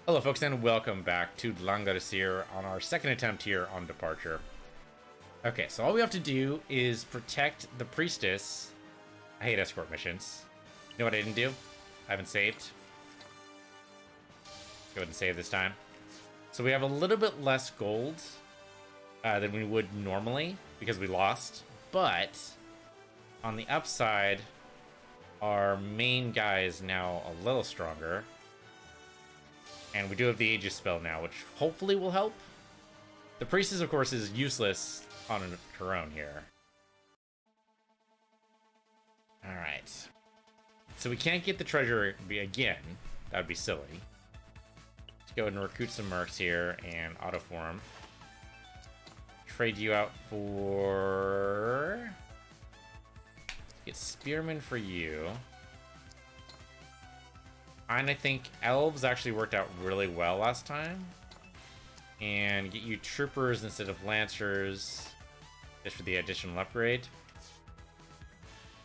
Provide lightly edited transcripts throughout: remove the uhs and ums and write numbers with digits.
Hello folks and welcome back to Langrisser on our second attempt here on Departure. Okay, so all we have to do is protect the priestess. I hate escort missions. You know what I didn't do? I haven't saved. Go ahead and save this time. So we have a little bit less gold than we would normally because we lost. But on the upside, our main guy is now a little stronger. And we do have the Aegis spell now, which hopefully will help. The priestess, of course, is useless on her own here. Alright. So we can't get the treasure again. That would be silly. Let's go ahead and recruit some mercs here and autoform. Trade you out for... Let's get spearmen for you. And I think elves actually worked out really well last time. And get you troopers instead of lancers, just for the additional upgrade.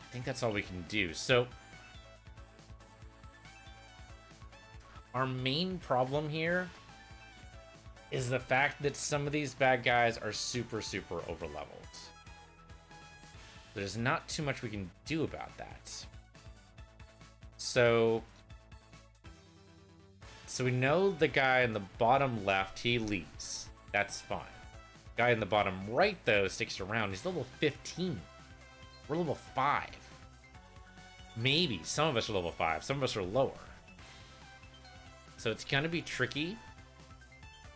I think that's all we can do. So our main problem here is the fact that some of these bad guys are super over leveled. There's not too much we can do about that. So we know the guy in the bottom left, he leaves. That's fine. Guy in the bottom right, though, sticks around. He's level 15. We're level 5. Maybe. Some of us are level 5. Some of us are lower. So it's gonna be tricky.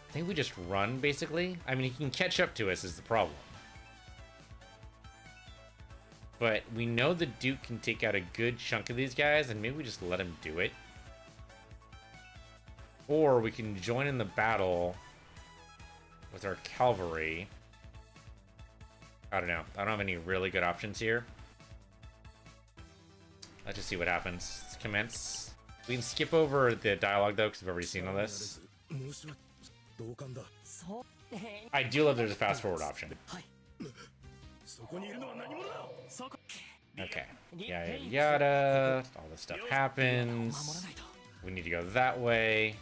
I think we just run, basically. I mean, he can catch up to us is the problem. But we know the Duke can take out a good chunk of these guys, and maybe we just let him do it. Or we can join in the battle with our cavalry. I don't know. I don't have any really good options here. Let's just see what happens. Let's commence. We can skip over the dialogue, though, because we've already seen all this. I do love there's a fast-forward option. Okay. Yada yada. All this stuff happens. We need to go that way.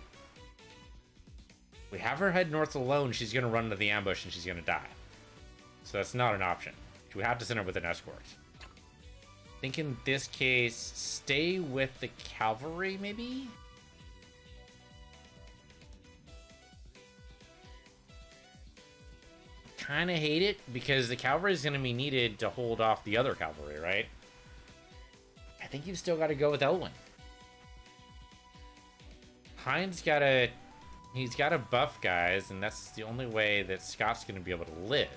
We have her head north alone, she's going to run into the ambush and she's going to die. So that's not an option. We have to send her with an escort. I think in this case, stay with the cavalry, maybe? Kind of hate it, because the cavalry is going to be needed to hold off the other cavalry, right? I think you've still got to go with Elwyn. Heinz got to... He's got to buff guys, and that's the only way that Scott's going to be able to live.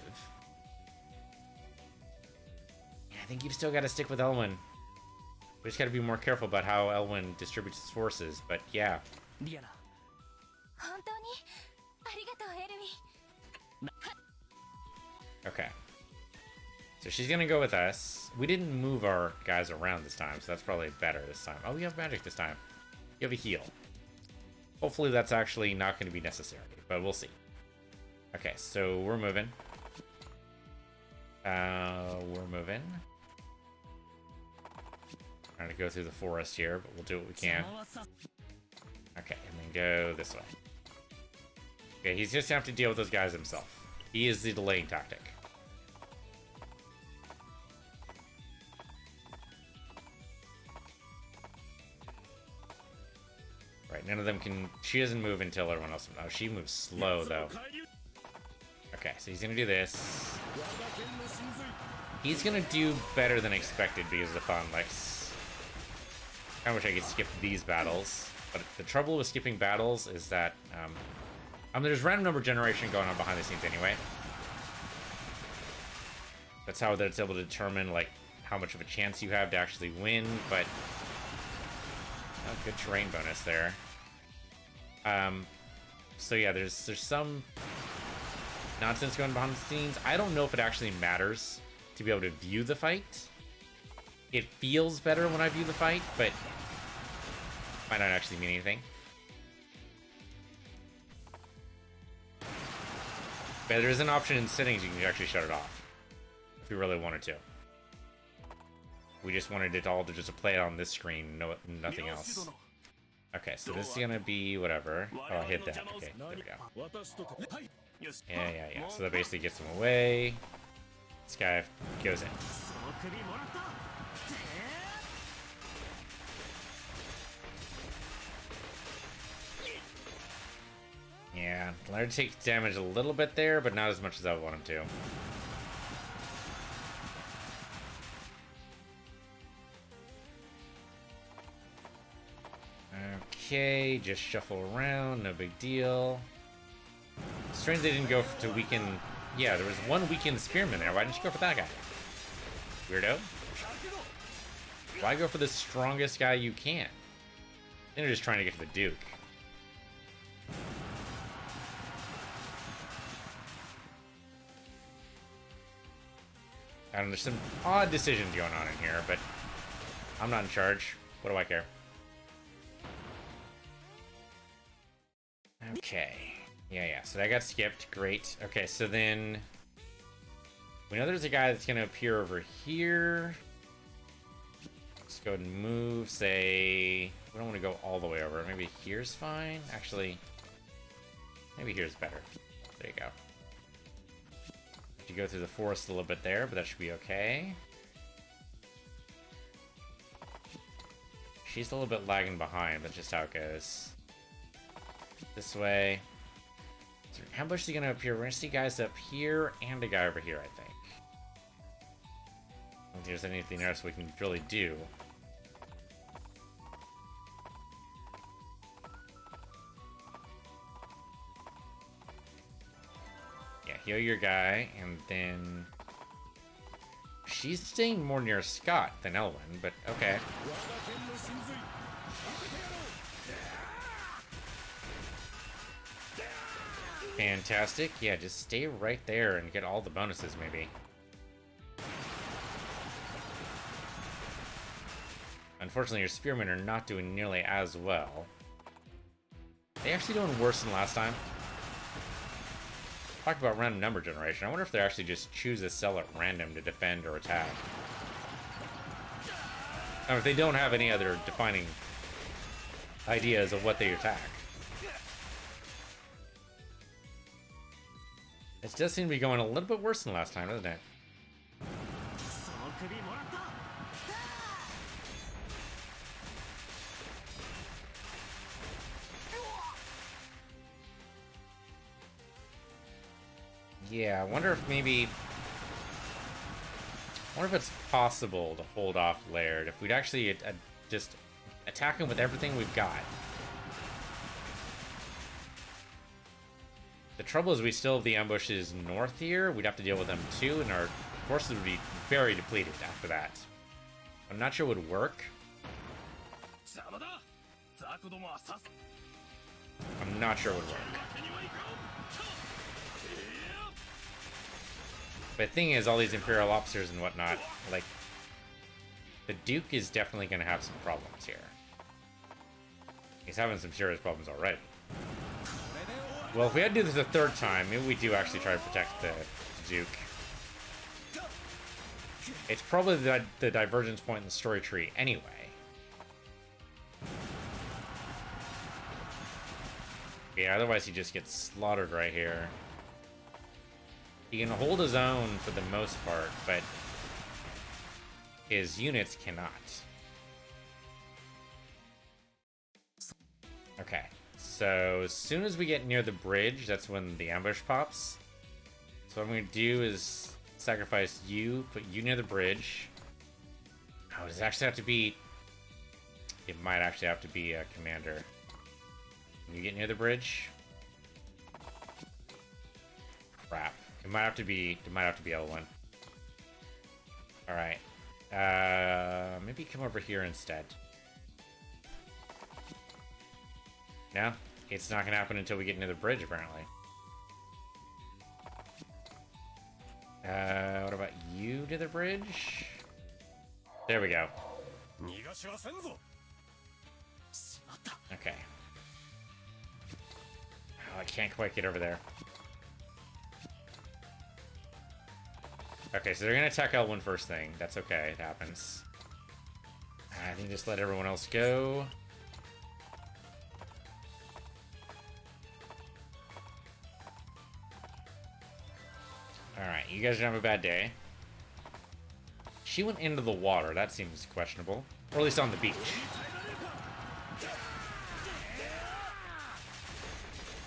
Yeah, I think you've still got to stick with Elwyn. We just got to be more careful about how Elwyn distributes his forces, but yeah. Okay. So she's going to go with us. We didn't move our guys around this time, so that's probably better this time. Oh, you have magic this time. You have a heal. Hopefully that's actually not going to be necessary, but we'll see. Okay, so we're moving. We're moving. Trying to go through the forest here, but we'll do what we can. Okay, and then go this way. Okay, he's just gonna have to deal with those guys himself. He is the delaying tactic. Right, none of them can... She doesn't move until everyone else... Oh, she moves slow, though. Okay, so he's gonna do this. He's gonna do better than expected because of the Fonlex. I wish I could skip these battles. But the trouble with skipping battles is that... there's random number generation going on behind the scenes anyway. That's how it's able to determine, like, how much of a chance you have to actually win, but... Oh, good terrain bonus there. So yeah, there's some nonsense going behind the scenes. I don't know if it actually matters to be able to view the fight. It feels better when I view the fight, but might not actually mean anything. But there's an option in settings you can actually shut it off if you really wanted to. We just wanted it all to just play it on this screen, nothing else. Okay, so this is gonna be whatever. Oh, I hit that. Okay, there we go. Yeah. So that basically gets him away. This guy goes in. Yeah, Laird takes damage a little bit there, but not as much as I would want him to. Okay, just shuffle around, no big deal. Strange they didn't go to weaken... Yeah, there was one weakened spearman there. Why didn't you go for that guy? Weirdo. Why go for the strongest guy you can? Then you're just trying to get to the Duke. I don't know, there's some odd decisions going on in here, but I'm not in charge. What do I care? Okay. Yeah, so that got skipped. Great. Okay, so then... We know there's a guy that's going to appear over here. Let's go ahead and move, say... We don't want to go all the way over. Maybe here's fine. Actually, maybe here's better. There you go. Have to go through the forest a little bit there, but that should be okay. She's a little bit lagging behind. That's just how it goes. This way. So ambush is going to appear. We're going to see guys up here and a guy over here, I think. I don't think there's anything else we can really do. Yeah, heal your guy, and then... She's staying more near Scott than Elwyn, but okay. Fantastic. Yeah, just stay right there and get all the bonuses, maybe. Unfortunately, your spearmen are not doing nearly as well. They're actually doing worse than last time. Talk about random number generation. I wonder if they actually just choose a cell at random to defend or attack. Or if they don't have any other defining ideas of what they attack. It does seem to be going a little bit worse than last time, doesn't it? Yeah, I wonder if maybe... I wonder if it's possible to hold off Laird. If we'd actually just attack him with everything we've got. The trouble is we still have the ambushes north here. We'd have to deal with them too, and our forces would be very depleted after that. I'm not sure it would work. I'm not sure it would work. But the thing is, all these Imperial officers and whatnot, like, the Duke is definitely going to have some problems here. He's having some serious problems already. Well, if we had to do this a third time, maybe we do actually try to protect the Duke. It's probably the divergence point in the story tree anyway. Yeah, otherwise he just gets slaughtered right here. He can hold his own for the most part, but his units cannot. Okay, so as soon as we get near the bridge, that's when the ambush pops. So what I'm going to do is sacrifice you, put you near the bridge. Oh, does it actually have to be... It might actually have to be a commander. Can you get near the bridge? Crap. It might have to be L1. Alright. Maybe come over here instead. No? It's not gonna happen until we get near the bridge, apparently. What about you to the bridge? There we go. Okay. Oh, I can't quite get over there. Okay, so they're gonna attack L1 first thing. That's okay, it happens. I think just let everyone else go. Alright, you guys are having a bad day. She went into the water. That seems questionable. Or at least on the beach.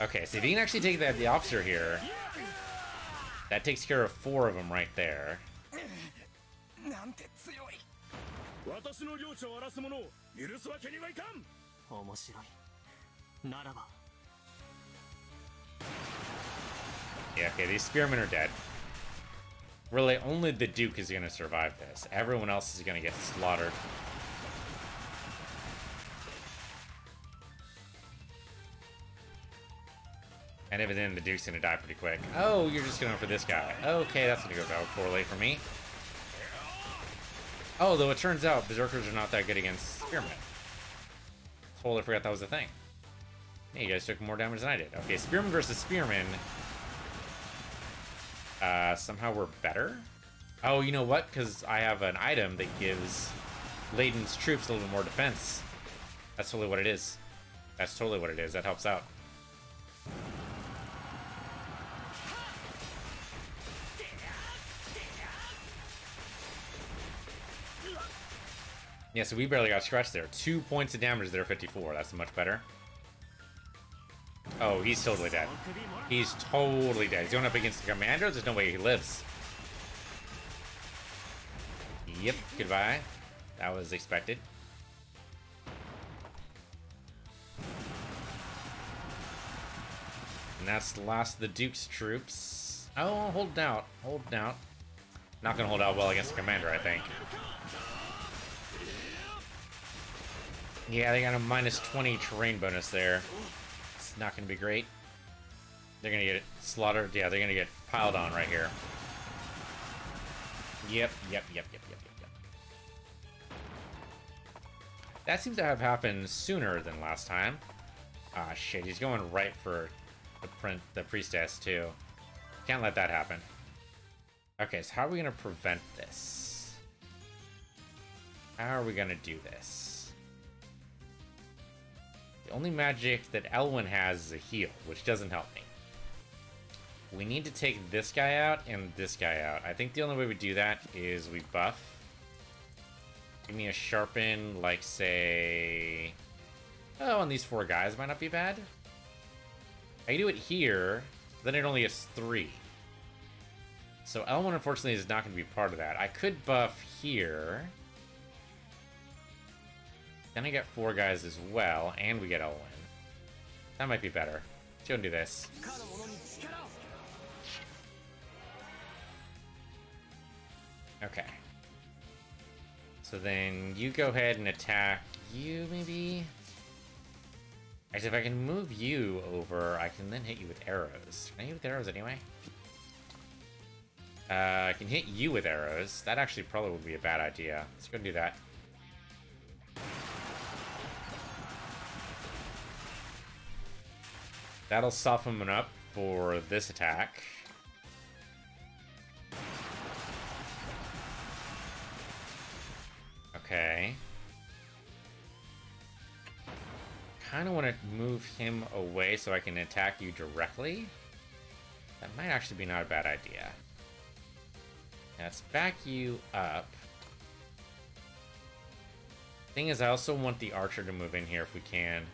Okay, so if you can actually take the officer here, that takes care of 4 of them right there. Yeah, okay, these spearmen are dead. Really, only the Duke is going to survive this. Everyone else is going to get slaughtered. And even then, the Duke's going to die pretty quick. Oh, you're just going for this guy. Okay, that's going to go poorly for me. Oh, though it turns out Berserkers are not that good against Spearmen. Totally forgot that was a thing. Hey, you guys took more damage than I did. Okay, Spearman versus Spearman. Somehow we're better? Oh, you know what? Because I have an item that gives Layden's troops a little bit more defense. That's totally what it is. That's totally what it is. That helps out. Yeah, so we barely got scratched there. 2 points of damage there, 54. That's much better. Oh, he's totally dead. He's totally dead. He's going up against the commander. There's no way he lives. Yep, goodbye. That was expected. And that's the last of the Duke's troops. Oh, holding out. Holding out. Not going to hold out well against the commander, I think. Yeah, they got a minus 20 terrain bonus there. It's not going to be great. They're going to get slaughtered. Yeah, they're going to get piled on right here. Yep. That seems to have happened sooner than last time. Ah, shit. He's going right for the priestess, too. Can't let that happen. Okay, so how are we going to prevent this? How are we going to do this? The only magic that Elwyn has is a heal, which doesn't help me. We need to take this guy out and this guy out. I think the only way we do that is we buff. Give me a sharpen, like, say... Oh, and these 4 guys might not be bad. I can do it here, then it only gets 3. So Elwyn, unfortunately, is not going to be part of that. I could buff here. Then I get 4 guys as well, and we get Elwyn. That might be better. Let's go and do this. Okay. So then you go ahead and attack you, maybe? Actually, if I can move you over, I can then hit you with arrows. Can I hit you with arrows anyway? I can hit you with arrows. That actually probably would be a bad idea. Let's go and do that. That'll soften him up for this attack. Okay. Kind of want to move him away so I can attack you directly. That might actually be not a bad idea. Let's back you up. Thing is, I also want the archer to move in here if we can.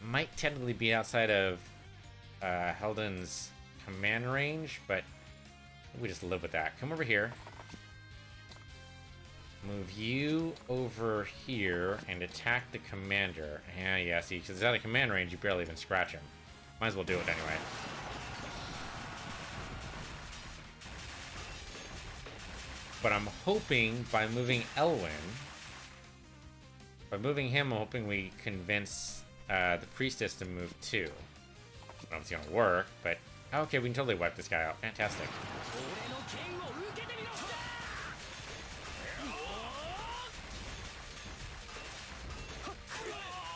Might technically be outside of Helden's command range, but we just live with that. Come over here. Move you over here and attack the commander. Yeah, see, because it's out of command range, you barely even scratch him. Might as well do it anyway. But I'm hoping by moving Elwyn, I'm hoping we convince the priestess to move too. I don't know if it's gonna work, but okay, we can totally wipe this guy out. Fantastic.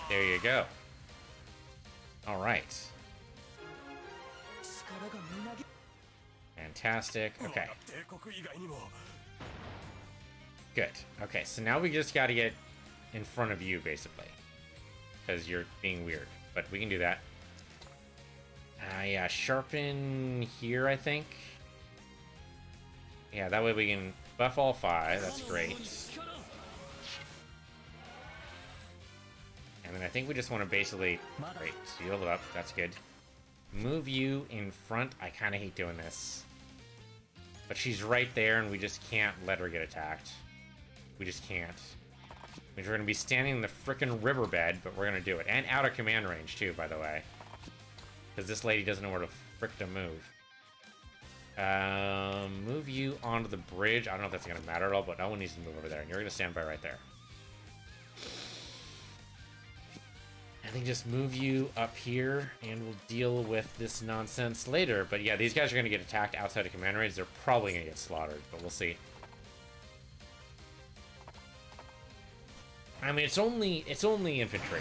There you go. All right. Fantastic. Okay. Good. Okay, so now we just got to get in front of you, basically. Because you're being weird. But we can do that. Yeah, sharpen here, I think. Yeah, that way we can buff all 5. That's great. And then I think we just want to basically... Great, shield up. That's good. Move you in front. I kind of hate doing this. But she's right there, and we just can't let her get attacked. We just can't. Means we're going to be standing in the frickin' riverbed, but we're going to do it. And out of command range, too, by the way. Because this lady doesn't know where to frick to move. Move you onto the bridge. I don't know if that's going to matter at all, but no one needs to move over there. And you're going to stand by right there. I think just move you up here, and we'll deal with this nonsense later. But yeah, these guys are going to get attacked outside of command range. They're probably going to get slaughtered, but we'll see. I mean, it's only infantry.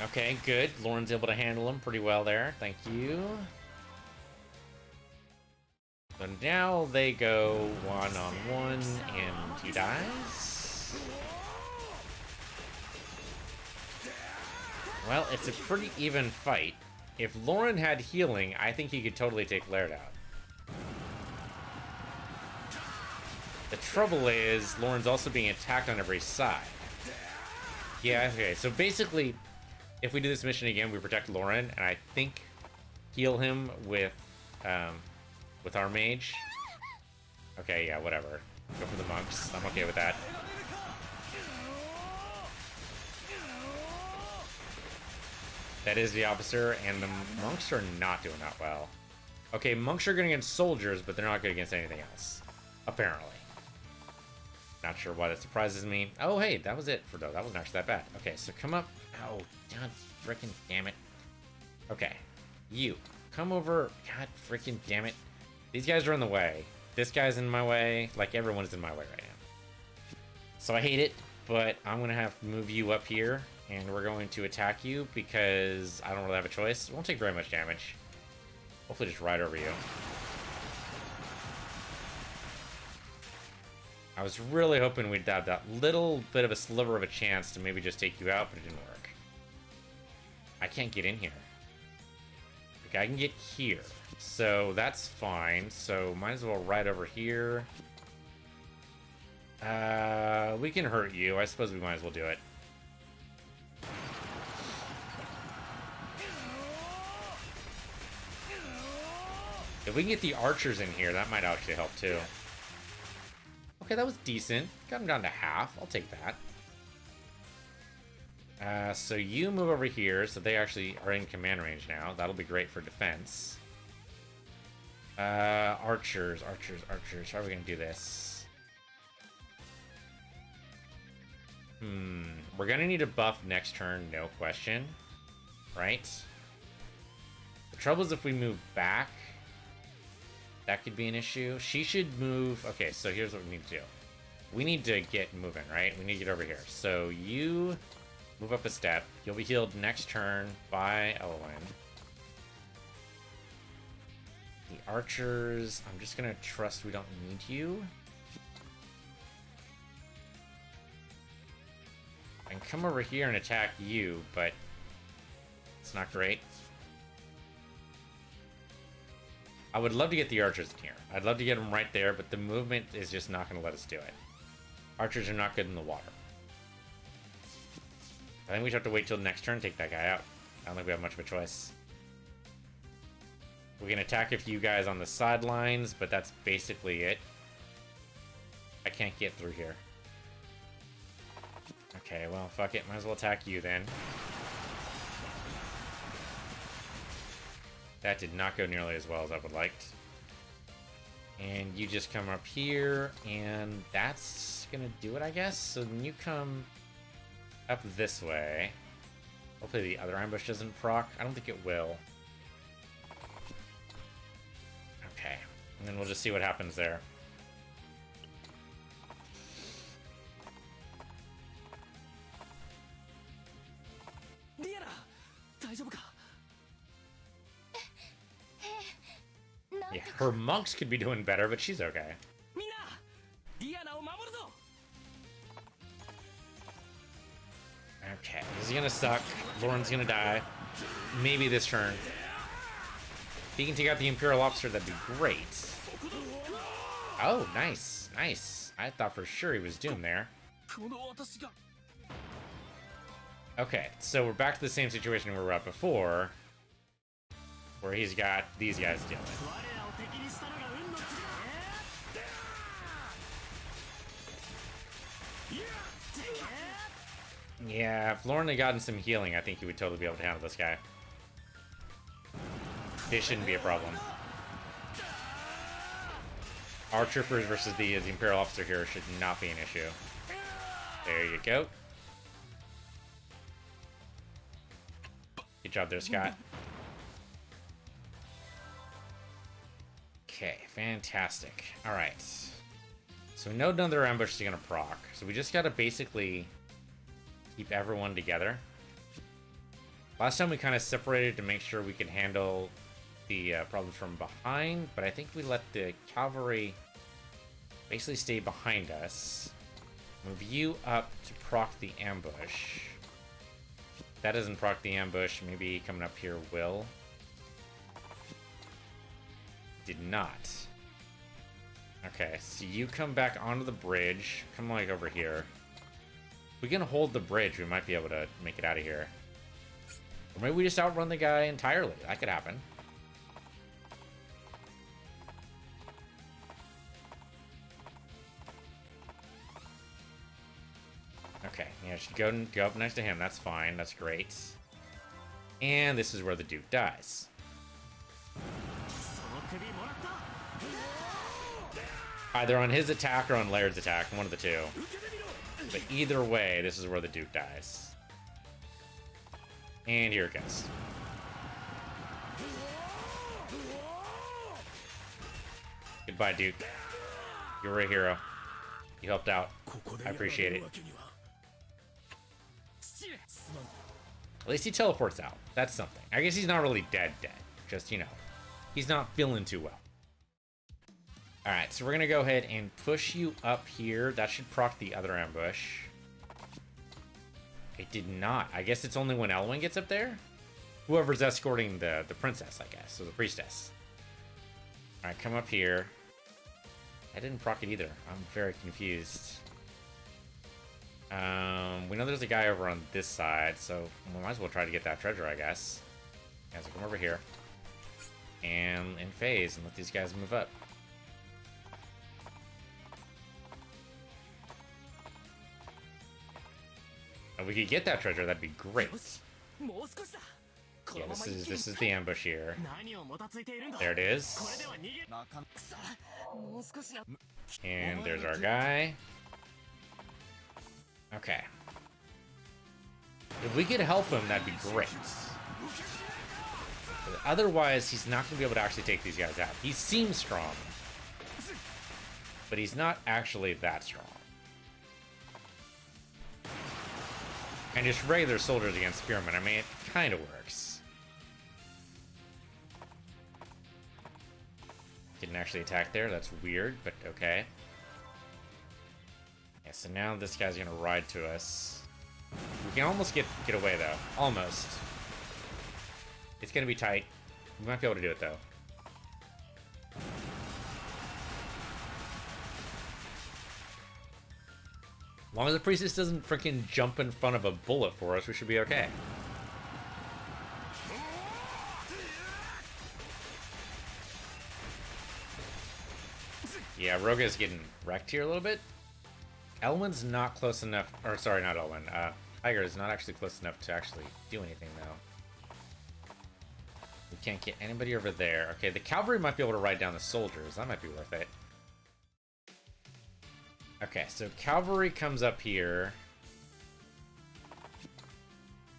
Okay, good. Lauren's able to handle him pretty well there. Thank you. So now they go one-on-one, and he dies. Well, it's a pretty even fight. If Lauren had healing, I think he could totally take Laird out. The trouble is, Lauren's also being attacked on every side. Yeah, okay, so basically, if we do this mission again, we protect Lauren, and I think heal him with our mage. Okay, yeah, whatever. Go for the monks. I'm okay with that. That is the officer, and the monks are not doing that well. Okay, monks are good against soldiers, but they're not good against anything else. Apparently. Not sure why that surprises me. Oh, hey, that was it for though. That wasn't actually that bad. Okay, so come up. Oh, god freaking damn it. Okay, you. Come over. God freaking damn it. These guys are in the way. This guy's in my way. Like, everyone's in my way right now. So I hate it, but I'm going to have to move you up here, and we're going to attack you because I don't really have a choice. It won't take very much damage. Hopefully just right over you. I was really hoping we'd have that little bit of a sliver of a chance to maybe just take you out, but it didn't work. I can't get in here. Like, I can get here. So that's fine. So might as well right over here. We can hurt you. I suppose we might as well do it. If we can get the archers in here, that might actually help too. Okay, that was decent. Got him down to half. I'll take that. So you move over here, so they actually are in command range now. That'll be great for defense. Archers. How are we gonna do this? We're gonna need a buff next turn, no question. Right? The trouble is if we move back, that could be an issue. She should move... Okay, so here's what we need to do. We need to get moving, right? We need to get over here. So you move up a step. You'll be healed next turn by Elwyn. The archers... I'm just going to trust we don't need you. I can come over here and attack you, but it's not great. I would love to get the archers in here. I'd love to get them right there, but the movement is just not going to let us do it. Archers are not good in the water. I think we should have to wait till the next turn to take that guy out. I don't think we have much of a choice. We can attack a few guys on the sidelines, but that's basically it. I can't get through here. Okay, well, fuck it. Might as well attack you then. That did not go nearly as well as I would liked. And you just come up here, and that's gonna do it, I guess. So then you come up this way. Hopefully the other ambush doesn't proc. I don't think it will. Okay. And then we'll just see what happens there. Yeah, her monks could be doing better, but she's okay. Okay, this is gonna suck. Lauren's gonna die. maybe this turn. If he can take out the Imperial Officer, that'd be great. Oh, nice. Nice. I thought for sure he was doomed there. Okay, so we're back to the same situation we were at before, where he's got these guys dealing. Yeah, if Lauren had gotten some healing, I think he would totally be able to handle this guy. This shouldn't be a problem. Our troopers versus the Imperial Officer here should not be an issue. There you go. Good job there, Scott. Okay, fantastic. Alright. So we know none of their ambushes are going to proc. So we just got to basically keep everyone together. Last time we kind of separated to make sure we could handle the problems from behind, but I think we let the cavalry basically stay behind us. Move you up to proc the ambush. If that doesn't proc the ambush, maybe coming up here will. Did not. Okay, so you come back onto the bridge. Come like over here. If we can hold the bridge, we might be able to make it out of here. Or maybe we just outrun the guy entirely. That could happen. Okay, yeah, should go up next to him. That's fine. That's great. And this is where the Duke dies. Either on his attack or on Laird's attack, one of the two. But either way, this is where the Duke dies. And here it goes. Goodbye, Duke. You were a hero. You helped out. I appreciate it. At least he teleports out. That's something. I guess he's not really dead. Just, you know, he's not feeling too well. Alright, so we're going to go ahead and push you up here. That should proc the other ambush. It did not. I guess it's only when Elwyn gets up there? Whoever's escorting the princess, I guess. So the priestess. Alright, come up here. I didn't proc it either. I'm very confused. We know there's a guy over on this side, so we might as well try to get that treasure, I guess. Yeah, so come over here. And in phase and let these guys move up. If we could get that treasure, that'd be great. Yeah, this is the ambush here. There it is. And there's our guy. Okay. If we could help him, that'd be great. But otherwise, he's not going to be able to actually take these guys out. He seems strong, but he's not actually that strong. And just regular soldiers against spearmen, I mean, it kind of works. Didn't actually attack there, that's weird, but okay. Yeah, so now this guy's gonna ride to us. We can almost get away though, almost. It's gonna be tight. We might be able to do it though. As long as the priestess doesn't freaking jump in front of a bullet for us, we should be okay. Yeah, Roga's getting wrecked here a little bit. Elwyn's not close enough, or sorry, not Elwyn. Tiger is not actually close enough to actually do anything though. We can't get anybody over there. Okay, the cavalry might be able to ride down the soldiers. That might be worth it. Okay, so cavalry comes up here.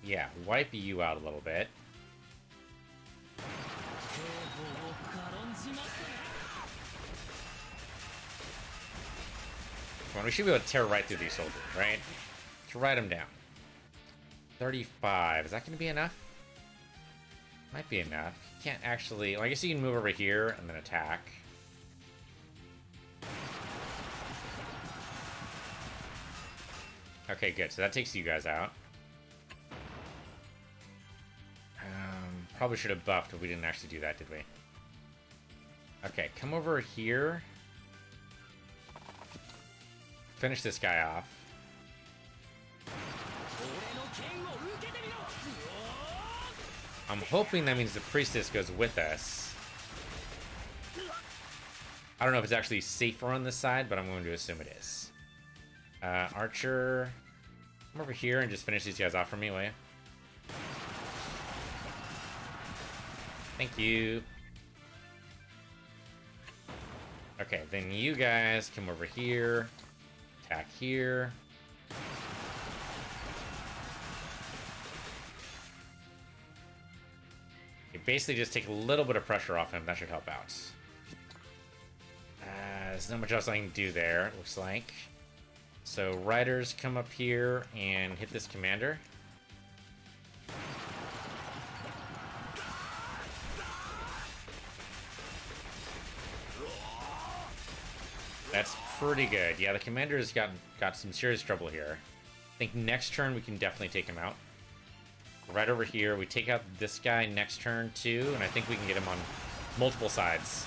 Yeah, wipe you out a little bit. Come on, we should be able to tear right through these soldiers, right? Let's ride them down. 35. Is that going to be enough? Might be enough. You can't actually... Well, I guess you can move over here and then attack. Okay, good. So that takes you guys out. Probably should have buffed, but we didn't actually do that, did we? Okay, come over here. Finish this guy off. I'm hoping that means the priestess goes with us. I don't know if it's actually safer on this side, but I'm going to assume it is. Archer, come over here and just finish these guys off for me, will you? Thank you. Okay, then you guys come over here. Attack here. Okay, basically just take a little bit of pressure off him. That should help out. There's not much else I can do there, it looks like. So riders come up here and hit this commander. That's pretty good. Yeah, the commander's got some serious trouble here. I think next turn we can definitely take him out. Right over here, we take out this guy next turn too, and I think we can get him on multiple sides.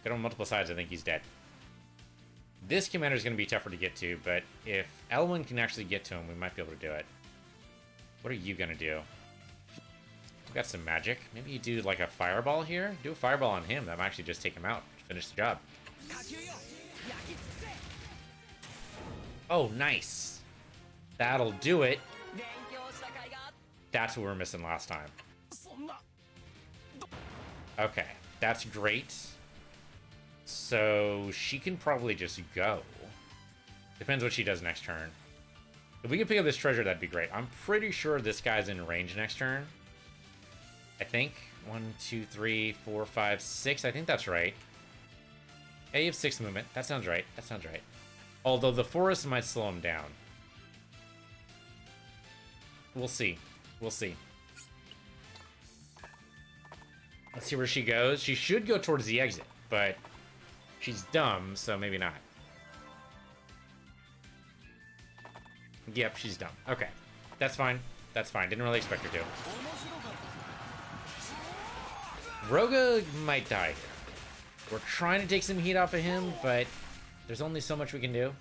Get him on multiple sides, I think he's dead. This commander is going to be tougher to get to, but if Elwyn can actually get to him, we might be able to do it. What are you going to do? We've got some magic. Maybe you do like a fireball here? Do a fireball on him. That might actually just take him out. Finish the job. Oh, nice. That'll do it. That's what we were missing last time. Okay, that's great. So she can probably just go. Depends what she does next turn. If we can pick up this treasure, that'd be great. I'm pretty sure this guy's in range next turn. I think. 1, 2, 3, 4, 5, 6. I think that's right. Yeah, you have 6 movement. That sounds right. That sounds right. Although the forest might slow him down. We'll see. We'll see. Let's see where she goes. She should go towards the exit, but she's dumb, so maybe not. Yep, she's dumb. Okay. That's fine. That's fine. Didn't really expect her to. Roga might die here. We're trying to take some heat off of him, but there's only so much we can do.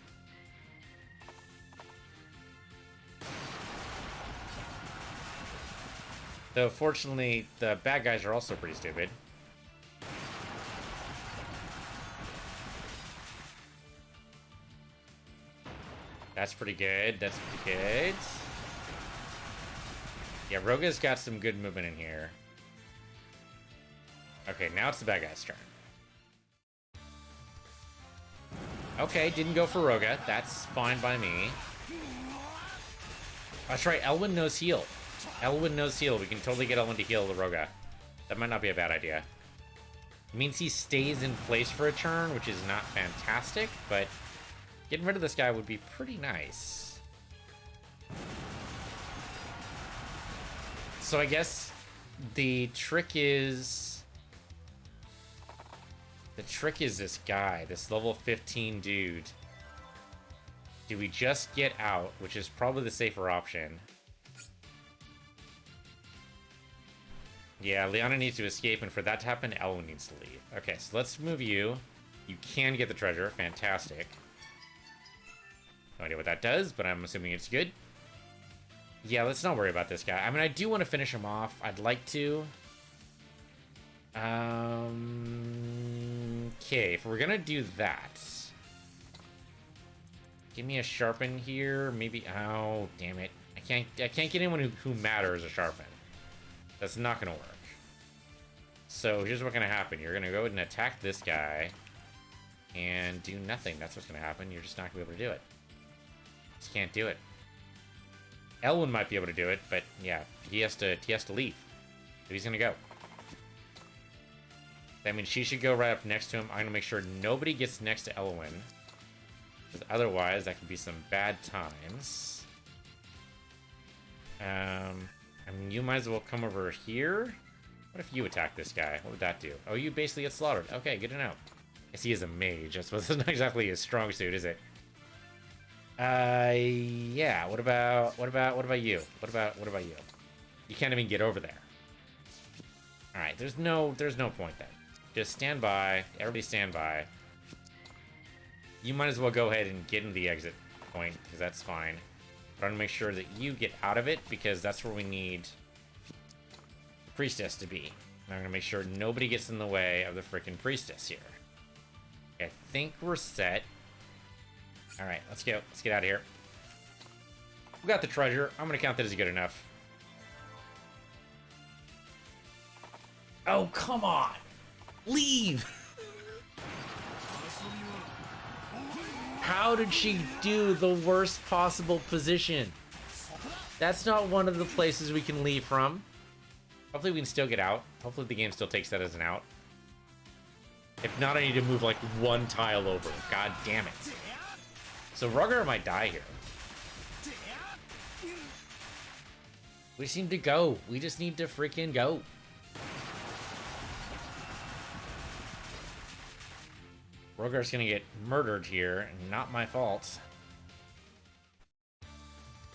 Though, fortunately, the bad guys are also pretty stupid. That's pretty good. That's pretty good. Yeah, Roga's got some good movement in here. Okay, now it's the bad guy's turn. Okay, didn't go for Roga. That's fine by me. That's right, Elwyn knows heal. Elwyn knows heal. We can totally get Elwyn to heal the Roga. That might not be a bad idea. It means he stays in place for a turn, which is not fantastic, but getting rid of this guy would be pretty nice. So I guess the trick is... The trick is this guy, this level 15 dude. Do we just get out, which is probably the safer option? Yeah, Leona needs to escape, and for that to happen, Elwyn needs to leave. Okay, so let's move you. You can get the treasure. Fantastic. No idea what that does, but I'm assuming it's good. Yeah, let's not worry about this guy. I mean, I do want to finish him off. I'd like to. Okay, if we're gonna do that, give me a sharpen here. Maybe. Oh, damn it! I can't get anyone who matters a sharpen. That's not gonna work. So here's what's gonna happen. You're gonna go ahead and attack this guy, and do nothing. That's what's gonna happen. You're just not gonna be able to do it. Just can't do it. Elwyn might be able to do it, but yeah, he has to leave. So he's gonna go. That means she should go right up next to him. I'm gonna make sure nobody gets next to Elwyn, because otherwise that could be some bad times. I mean, you might as well come over here. What if you attack this guy? What would that do? Oh, you basically get slaughtered. Okay, good to know. I guess he is a mage. I suppose that's not exactly his strong suit, is it? Yeah. What about you? What about you? You can't even get over there. All right, there's no point then. Just stand by. Everybody stand by. You might as well go ahead and get in the exit point, because that's fine. But I'm gonna make sure that you get out of it, because that's where we need priestess to be. And I'm gonna make sure nobody gets in the way of the freaking priestess here. I think we're set. All right, let's go. Let's get out of here. We got the treasure. I'm gonna count that as good enough. Oh, come on! Leave! How did she do the worst possible position? That's not one of the places we can leave from. Hopefully we can still get out. Hopefully the game still takes that as an out. If not, I need to move like one tile over. God damn it. So Rugger might die here. We just need to go. We just need to freaking go. Rogar's gonna get murdered here, not my fault.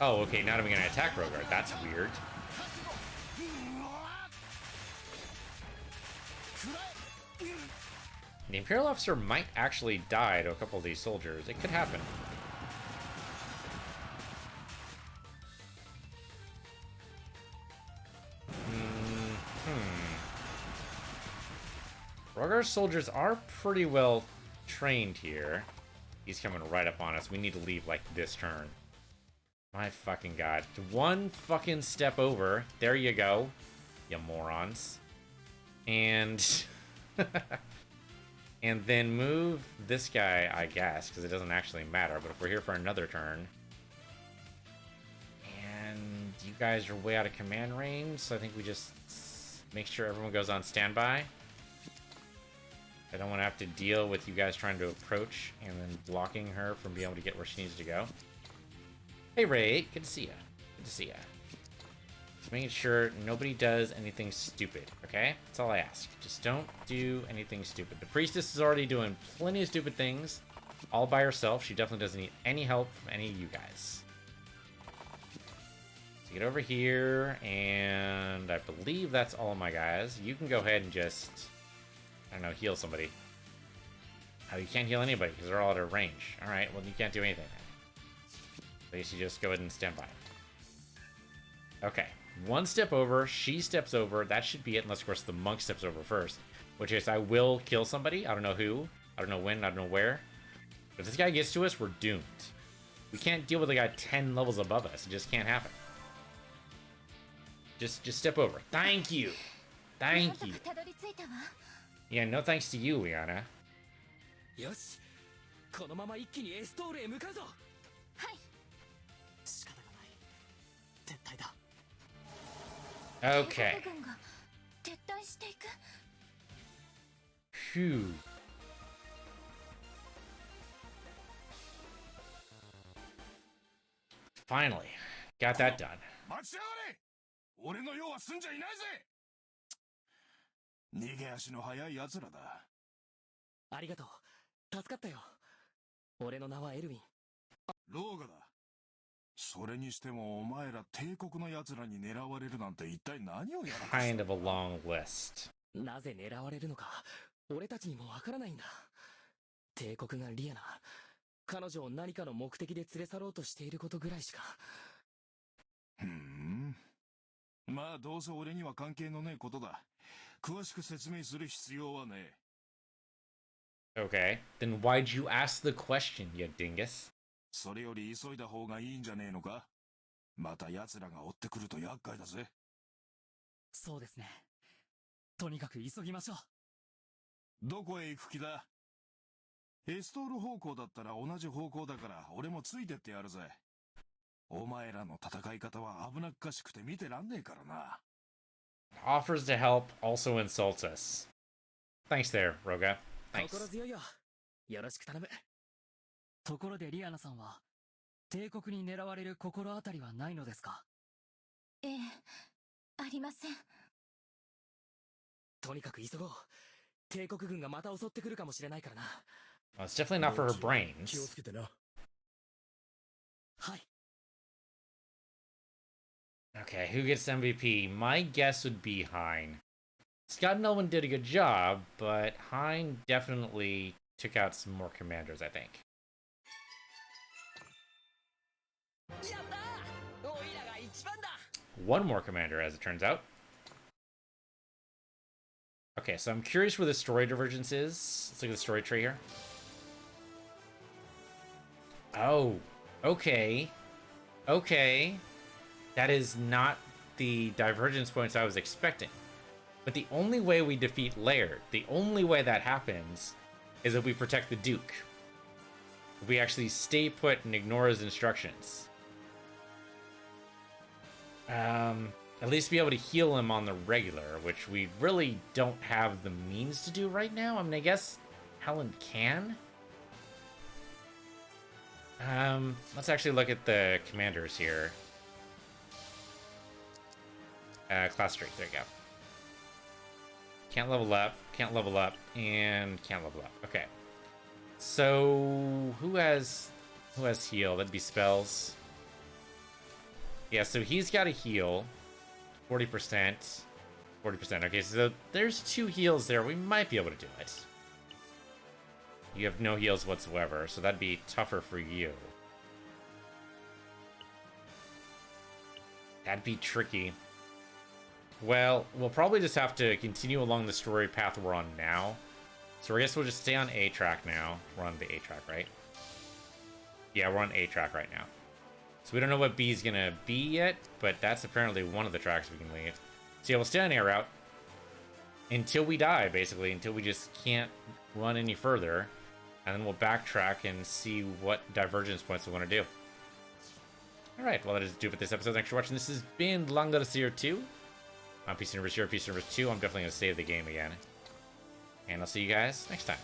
Oh, okay, not even gonna attack Rogar. That's weird. The Imperial Officer might actually die to a couple of these soldiers. It could happen. Rogar's soldiers are pretty well trained here. He's coming right up on us. We need to leave like this turn. My fucking god. One fucking step over. There you go. You morons. And and then move this guy, I guess, because it doesn't actually matter. But if we're here for another turn, and you guys are way out of command range, so I think we just make sure everyone goes on standby. I don't want to have to deal with you guys trying to approach and then blocking her from being able to get where she needs to go. Hey Ray, good to see ya. Good to see ya. Just making sure nobody does anything stupid, okay? That's all I ask. Just don't do anything stupid. The priestess is already doing plenty of stupid things all by herself. She definitely doesn't need any help from any of you guys. So get over here, and I believe that's all of my guys. You can go ahead and just, I don't know, heal somebody. Oh, you can't heal anybody because they're all out of range. Alright, well, you can't do anything then. So you should just go ahead and stand by. Okay, one step over, she steps over. That should be it, unless, of course, the monk steps over first. Which is, I will kill somebody. I don't know who. I don't know when. I don't know where. But if this guy gets to us, we're doomed. We can't deal with a guy 10 levels above us. It just can't happen. Just step over. Thank you. Thank you. Yeah, no thanks to you, Liana. Okay. Phew. Finally. Got that done. 俺の用は済んじゃいないぜ。逃げ足の速い奴らだ。ありがとう。助かったよ。俺の名はエルヴィン。ローガだ。それにしてもお前ら帝国の奴らに狙われるなんて一体何をやらかした。Kind of a long list. なぜ狙われるのか、俺たちにもわからないんだ。帝国がリアナ、彼女を何かの目的で連れ去ろうとしていることぐらいしか。まあどうせ俺には関係のねえことだ。詳しく説明する必要はねえ。Okay, then why'd you ask the question, you dingus? それより急いだ方がいいんじゃねえのか。また奴らが追ってくると厄介だぜ。そうですね。とにかく急ぎましょう。どこへ行く気だ。エストール方向だったら同じ方向だから俺もついてってやるぜ。お前らの戦い方は危なっかしくて見てらんねえからな。Offers to help, also insults us. Thanks there, Roga. Thanks. 心強いよ。よろしく頼む。ところでリアナさんは、帝国に狙われる心当たりはないのですか？ええ、ありません。とにかく急ごう。帝国軍がまた襲ってくるかもしれないからな。Well, it's definitely not for her brains. 気をつけてな。はい。Okay, who gets MVP? My guess would be Hein. Scott and Elwin did a good job, but Hein definitely took out some more commanders, I think. One more commander, as it turns out. Okay, so I'm curious where the story divergence is. Let's look at the story tree here. Oh, okay. Okay. That is not the divergence points I was expecting. But the only way we defeat Laird, the only way that happens, is if we protect the Duke. If we actually stay put and ignore his instructions. At least be able to heal him on the regular, which we really don't have the means to do right now. I mean, I guess Helen can. Let's actually look at the commanders here. Class strength, there you go. Can't level up, and can't level up. Okay. So who has heal? That'd be spells. Yeah, so he's got a heal. 40%. 40%. Okay, so there's 2 heals there. We might be able to do it. You have no heals whatsoever, so that'd be tougher for you. That'd be tricky. Well, we'll probably just have to continue along the story path we're on now. So I guess we'll just stay on A track now. We're on the A track, right? Yeah, we're on A track right now. So we don't know what B's gonna be yet, but that's apparently one of the tracks we can leave. So yeah, we'll stay on A route until we die, basically, until we just can't run any further. And then we'll backtrack and see what divergence points we want to do. Alright, well that is it for this episode. Thanks for watching. This has been Langrisser I II. I'm Peace Universe here, Peace Universe 2. I'm definitely going to save the game again. And I'll see you guys next time.